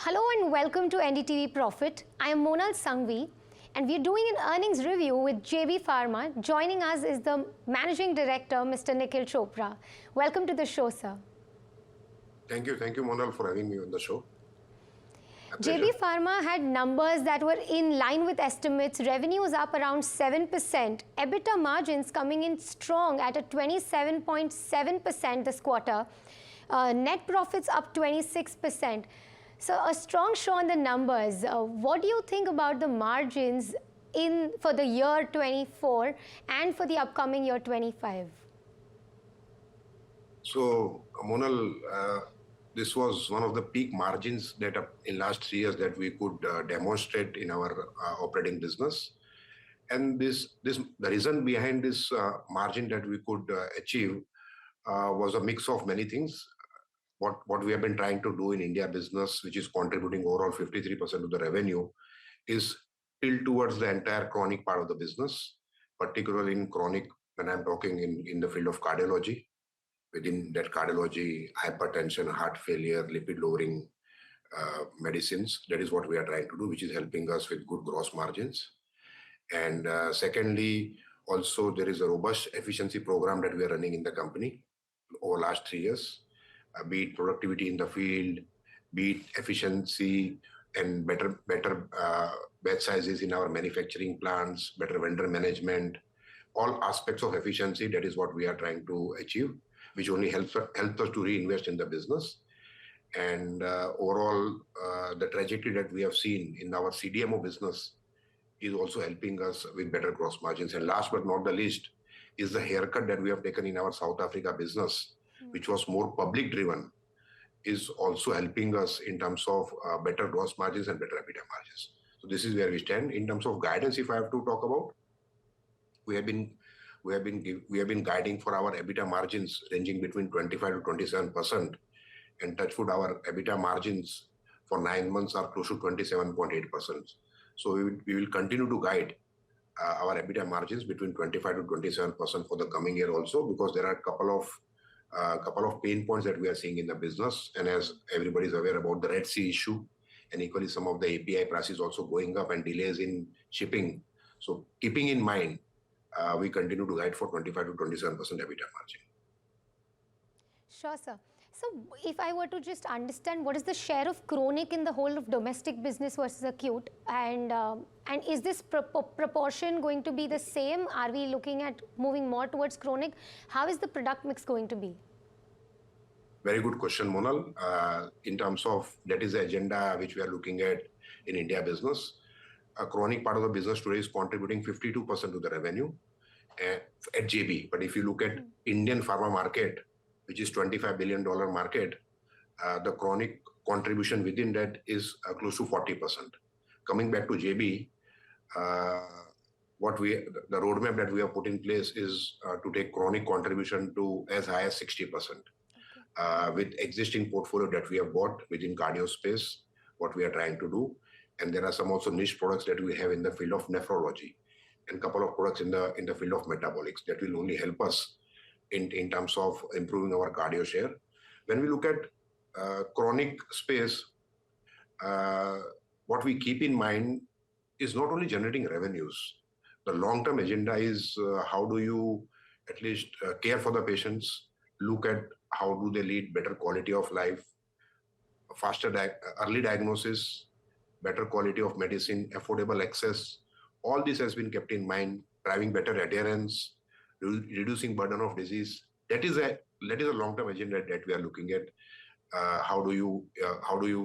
Hello and welcome to NDTV Profit. I am Monal Sangvi and we are doing an earnings review with JB Pharma. Joining us is the Managing Director, Mr. Nikhil Chopra. Welcome to the show, sir. Thank you, Monal, for having me on the show. JB Pharma had numbers that were in line with estimates. Revenue was up around 7%. EBITDA margins coming in strong at a 27.7% this quarter. Net profits up 26%. So a strong show on the numbers. What do you think about the margins for the year 24 and for the upcoming year 25? So, Monal, this was one of the peak margins that in last 3 years that we could demonstrate in our operating business. And the reason behind this margin that we could achieve was a mix of many things. What we have been trying to do in India business, which is contributing overall 53% of the revenue, is tilt towards the entire chronic part of the business, particularly in chronic, when I'm talking in the field of cardiology. Within that cardiology, hypertension, heart failure, lipid lowering medicines. That is what we are trying to do, which is helping us with good gross margins. And secondly, also there is a robust efficiency program that we are running in the company over last 3 years. Be it productivity in the field, be it efficiency and better batch sizes in our manufacturing plants, better vendor management, all aspects of efficiency. That is what we are trying to achieve, which only helps us to reinvest in the business. And overall, the trajectory that we have seen in our CDMO business is also helping us with better gross margins. And last but not the least is the haircut that we have taken in our South Africa business, which was more public driven, is also helping us in terms of better gross margins and better EBITDA margins. So this is where we stand. In terms of guidance, if I have to talk about, we have been guiding for our EBITDA margins ranging between 25 to 27%, and touch wood, our EBITDA margins for 9 months are close to 27.8%. So we will continue to guide our EBITDA margins between 25 to 27% for the coming year also, because there are a couple of pain points that we are seeing in the business. And as everybody is aware about the Red Sea issue, and equally some of the API prices also going up and delays in shipping. So keeping in mind, we continue to guide for 25 to 27% EBITDA margin. Sure, sir. So if I were to just understand, what is the share of chronic in the whole of domestic business versus acute, and is this proportion going to be the same? Are we looking at moving more towards chronic? How is the product mix going to be? Very good question, Monal. In terms of, that is the agenda which we are looking at in India business. A chronic part of the business today is contributing 52% to the revenue at JB. But if you look at Indian pharma market, which is $25 billion market, the chronic contribution within that is close to 40%. Coming back to JB, the roadmap that we have put in place is to take chronic contribution to as high as 60%. With existing portfolio that we have bought within cardio space, what we are trying to do. And there are some also niche products that we have in the field of nephrology, and a couple of products in the field of metabolics that will only help us in terms of improving our cardio share. When we look at chronic space, what we keep in mind is not only generating revenues. The long-term agenda is how do you at least care for the patients, look at how do they lead better quality of life, faster early diagnosis, better quality of medicine, affordable access. All this has been kept in mind, driving better adherence, reducing burden of disease. That is a long-term agenda that we are looking at. How do you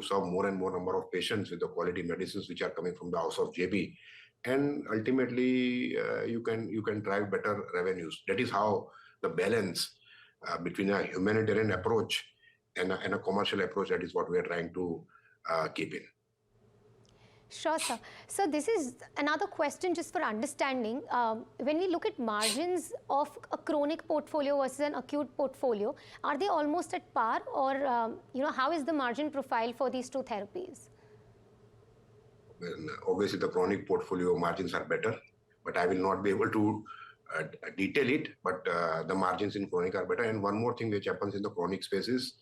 serve more and more number of patients with the quality medicines which are coming from the house of JB, and ultimately you can drive better revenues. That is how the balance between a humanitarian approach and a commercial approach, that is what we are trying to keep in. Sure, sir. So this is another question just for understanding. When we look at margins of a chronic portfolio versus an acute portfolio, are they almost at par, or how is the margin profile for these two therapies? Well, obviously the chronic portfolio margins are better, but I will not be able to detail it. But the margins in chronic are better. And one more thing which happens in the chronic space is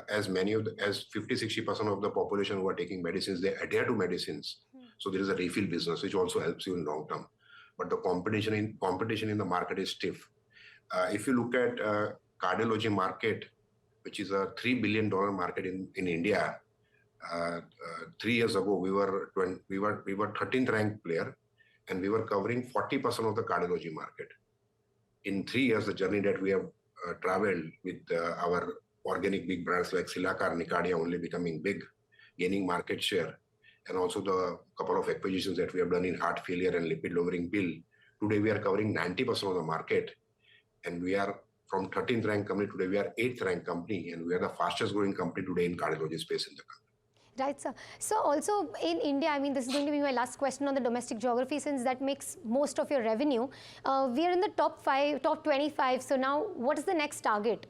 as 50-60% of the population who are taking medicines, they adhere to medicines. So there is a refill business, which also helps you in long term. But the competition in the market is stiff. If you look at cardiology market, which is a $3 billion market in India, 3 years ago we were 13th ranked player, and we were covering 40% of the cardiology market. In 3 years, the journey that we have traveled with our organic big brands like Cilacar, Nicardia only becoming big, gaining market share, and also the couple of acquisitions that we have done in heart failure and lipid lowering pill. Today we are covering 90% of the market, and we are from 13th ranked company, today we are 8th ranked company, and we are the fastest growing company today in cardiology space in the country. Right, sir. So also in India, I mean, this is going to be my last question on the domestic geography, since that makes most of your revenue. We are in the top 25. So now what is the next target?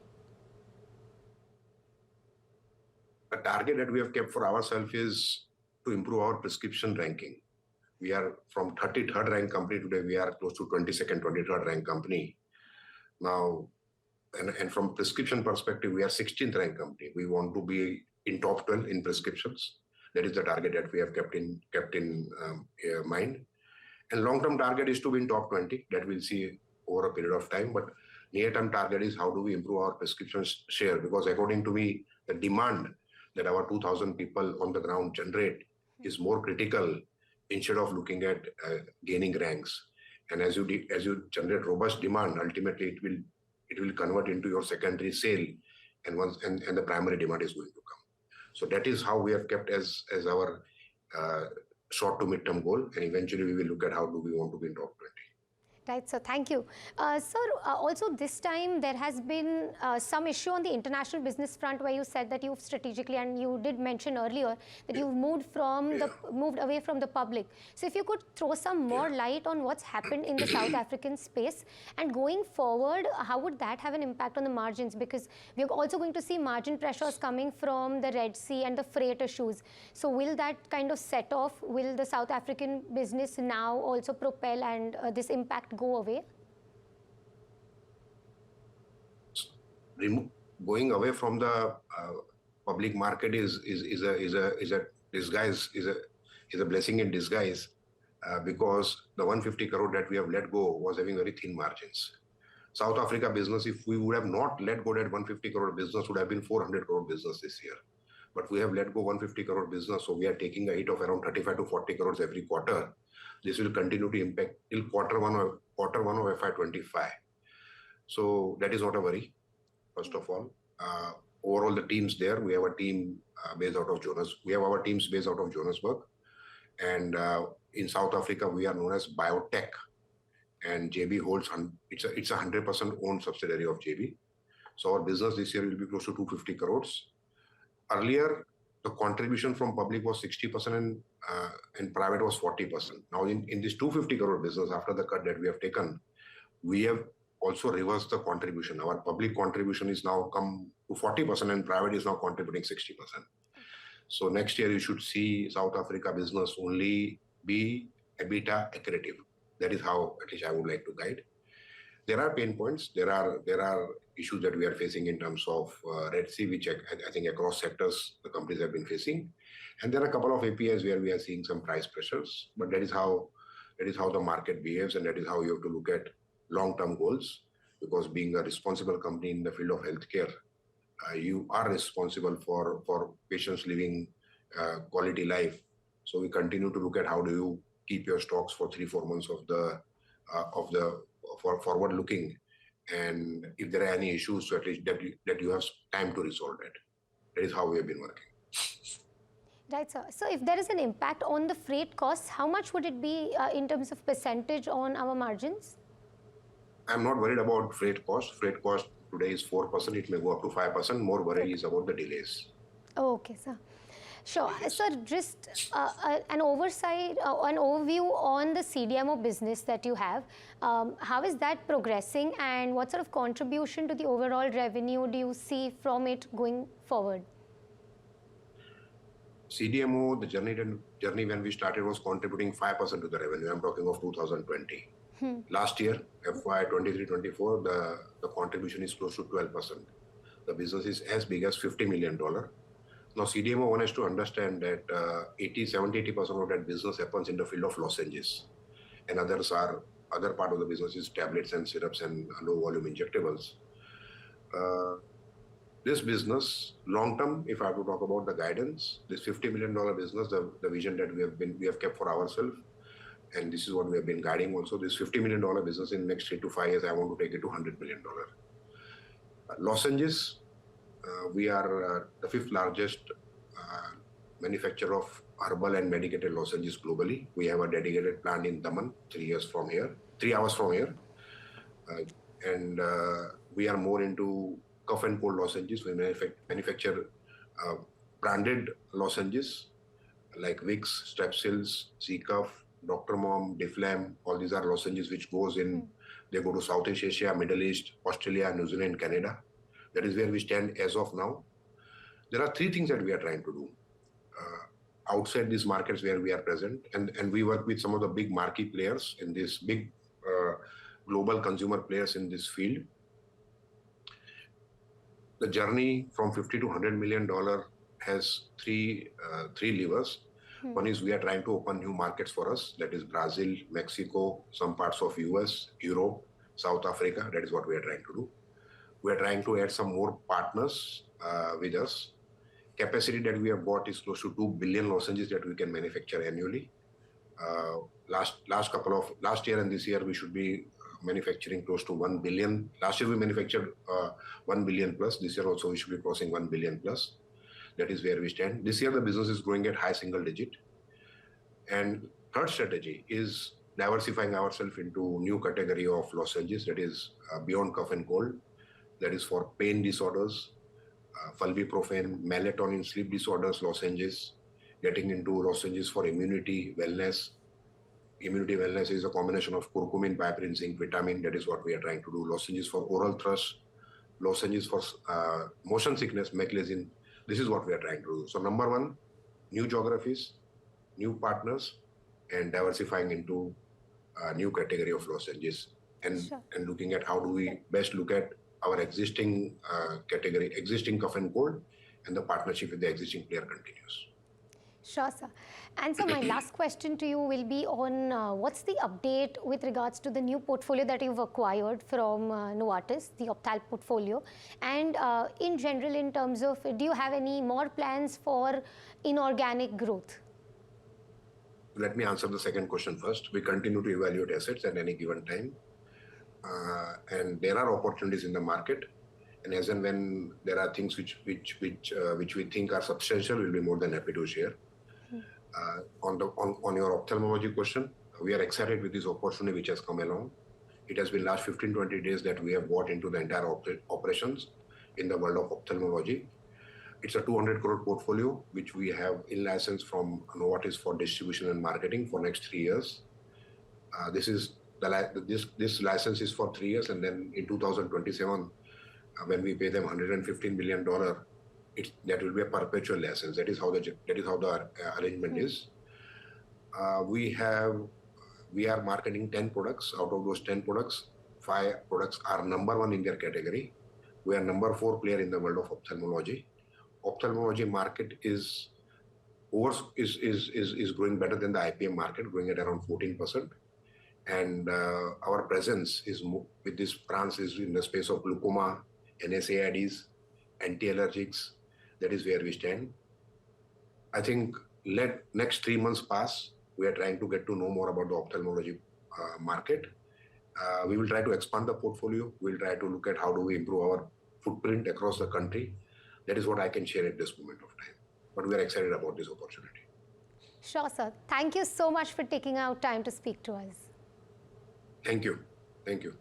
The target that we have kept for ourselves is to improve our prescription ranking. We are from 33rd ranked company today, we are close to 22nd, 23rd ranked company. Now, and from prescription perspective, we are 16th ranked company. We want to be in top 12 in prescriptions. That is the target that we have kept in mind. And long-term target is to be in top 20. That we'll see over a period of time. But near-term target is how do we improve our prescription share? Because according to me, the demand that our 2,000 people on the ground generate is more critical instead of looking at gaining ranks. And as you generate robust demand, ultimately it will convert into your secondary sale, and the primary demand is going to come. So that is how we have kept as our short to mid-term goal, and eventually we will look at how do we want to be in top 20. Right, so thank you. Sir, also this time there has been some issue on the international business front where you said that you've strategically, and you did mention earlier that you've moved away from the public. So if you could throw some more light on what's happened in the South African space, and going forward, how would that have an impact on the margins? Because we're also going to see margin pressures coming from the Red Sea and the freight issues. So will that kind of set off? Will the South African business now also propel and this impact go away? Going away from the public market is a disguise, is a blessing in disguise, because the 150 crore that we have let go was having very thin margins. South Africa business, if we would have not let go that 150 crore business, would have been 400 crore business this year. But we have let go 150 crore business, so we are taking a hit of around 35 to 40 crores every quarter. This will continue to impact till quarter one of FY25. So that is not a worry, first of all. Overall, the teams there, we have a team based out of Johannesburg. We have our teams based out of Johannesburg. And in South Africa, we are known as Biotech. And JB holds, it's a 100% owned subsidiary of JB. So our business this year will be close to 250 crores. Earlier, the contribution from public was 60% and private was 40%. Now in this 250 crore business, after the cut that we have taken, we have also reversed the contribution. Our public contribution is now come to 40% and private is now contributing 60%. So next year you should see South Africa business only be EBITDA accretive. That is how at least I would like to guide. There are pain points. There are issues that we are facing in terms of Red Sea, which I think across sectors the companies have been facing, and there are a couple of APIs where we are seeing some price pressures. But that is how the market behaves, and that is how you have to look at long-term goals. Because being a responsible company in the field of healthcare, you are responsible for patients living quality life. So we continue to look at how do you keep your stocks for 3-4 months of the forward looking, and if there are any issues, so at least that you have time to resolve it. That is how we have been working. Right, sir. So if there is an impact on the freight costs, how much would it be in terms of percentage on our margins? I'm not worried about freight cost. Freight cost today is 4%. It may go up to 5%. More worry is about the delays. Okay, sir. Sure. Sir, just an overview on the CDMO business that you have. How is that progressing, and what sort of contribution to the overall revenue do you see from it going forward? CDMO, the journey when we started was contributing 5% to the revenue. I'm talking of 2020. Last year, FY 23-24, the contribution is close to 12%. the business is as big as $50 million. Now, CDMO one has to understand that 70-80% of that business happens in the field of lozenges, and other part of the business is tablets and syrups and low volume injectables. This business, long term, if I have to talk about the guidance, this $50 million business, the vision that we have kept for ourselves, and this is what we have been guiding also, this $50 million business in the next 3 to 5 years, I want to take it to $100 million. Lozenges, we are the 5th largest manufacturer of herbal and medicated lozenges globally. We have a dedicated plant in Daman, 3 hours from here. And we are more into cough and cold lozenges. We manufacture branded lozenges like Vicks, Strepsils, C-Cuff, Dr. Mom, Deflam. All these are lozenges which goes in. They go to Southeast Asia, Middle East, Australia, New Zealand, Canada. That is where we stand as of now. There are 3 things that we are trying to do outside these markets where we are present, and we work with some of the big marquee players in this big global consumer players in this field. The journey from $50 to $100 million has three levers. One is we are trying to open new markets for us. That is Brazil, Mexico, some parts of US, Europe, South Africa. That is what we are trying to do. We are trying to add some more partners with us. Capacity that we have got is close to 2 billion lozenges that we can manufacture annually. Last year and this year we should be manufacturing close to 1 billion. Last year we manufactured 1 billion plus. This year also we should be crossing 1 billion plus. That is where we stand. This year the business is growing at high single digit. And third strategy is diversifying ourselves into new category of lozenges, that is beyond cough and cold. That is for pain disorders, fulviprofen, melatonin, sleep disorders, lozenges, getting into lozenges for immunity, wellness. Immunity wellness is a combination of curcumin, piperine, zinc, vitamin. That is what we are trying to do. Lozenges for oral thrush, lozenges for motion sickness, meclizine. This is what we are trying to do. So number 1, new geographies, new partners, and diversifying into a new category of lozenges, and looking at how do we best look at our existing category, existing cough and cold, and the partnership with the existing player continues. Sure, sir. And so my last question to you will be on what's the update with regards to the new portfolio that you've acquired from Novartis, the Opthal portfolio, and in general in terms of, do you have any more plans for inorganic growth? Let me answer the second question first. We continue to evaluate assets at any given time. And there are opportunities in the market. And as and when there are things which we think are substantial, we'll be more than happy to share. On your ophthalmology question, we are excited with this opportunity which has come along. It has been last 15-20 days that we have bought into the entire operations in the world of ophthalmology. It's a 200 crore portfolio which we have in license from Novartis for distribution and marketing for next 3 years. This license is for 3 years, and then in 2027, when we pay them $115 million, that will be a perpetual license. That is how the arrangement is. We are marketing 10 products. Out of those 10 products, 5 products are number 1 in their category. We are number 4 player in the world of ophthalmology. Ophthalmology market is growing better than the IPM market, growing at around 14%. And our presence is with this brands is in the space of glaucoma, NSAIDs, anti-allergics. That is where we stand. I think let next 3 months pass. We are trying to get to know more about the ophthalmology market. We will try to expand the portfolio. We'll try to look at how do we improve our footprint across the country. That is what I can share at this moment of time. But we are excited about this opportunity. Sure, sir. Thank you so much for taking out time to speak to us. Thank you. Thank you.